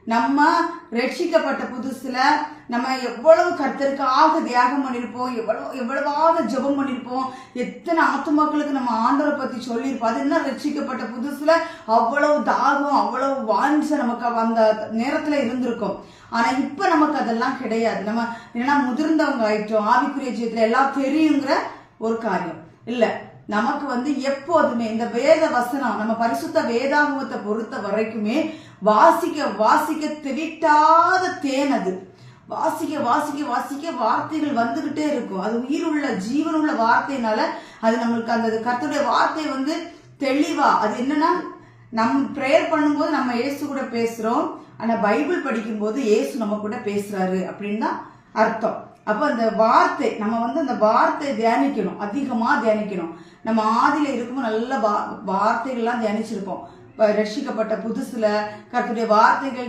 நம்ம ரட்சிக்கப்பட்ட புதுசுல நம்ம எவ்வளவு கர்த்தருக்காக தியாகம் பண்ணியிருப்போம், எவ்வளவாக ஜெபம் பண்ணியிருப்போம், எத்தனை ஆத்துமாக்களுக்கு நம்ம ஆண்டவரை பத்தி சொல்லியிருப்போம். அது என்ன ரட்சிக்கப்பட்ட புதுசுல அவ்வளவு தாகம், அவ்வளவு வாஞ்சை நமக்கு அந்த நேரத்துல இருந்திருக்கும். ஆனா இப்ப நமக்கு அதெல்லாம் கிடையாது. நம்ம ஏன்னா முதிர்ந்தவங்க ஆயிட்டோம், ஆவிக்குரிய ஜீவியத்துல எல்லாம் தெரியுங்கிற ஒரு காரியம் இல்ல. நமக்கு எப்போதுமே இந்த வேத வசனம், நம்ம பரிசுத்த வேதாகமத்தை பொறுத்த வரைக்குமே வாசிக்க வாசிக்க தெவிட்டாத தேன். அது வாசிக்க வாசிக்க வாசிக்க வார்த்தைகள் வந்துகிட்டே இருக்கும். அது உயிருள்ள ஜீவனுள்ள வார்த்தையினால அது நம்மளுக்கு அந்த கர்த்தருடைய வார்த்தை தெளிவா, அது என்னன்னா நம்ம பிரேயர் பண்ணும்போது நம்ம இயேசு கூட பேசுறோம், ஆனா பைபிள் படிக்கும் போது இயேசு நம்ம கூட பேசுறாரு அப்படின்னு தான் அர்த்தம். அப்ப அந்த வார்த்தை நம்ம அந்த வார்த்தையை தியானிக்கணும், அதிகமா தியானிக்கணும். நம்ம ஆதியில இருக்கும்போது நல்ல வார்த்தைகள்லாம் தியானிச்சிருப்போம். ரட்சிக்கப்பட்ட புதுசுல கர்த்தருடைய வார்த்தைகள்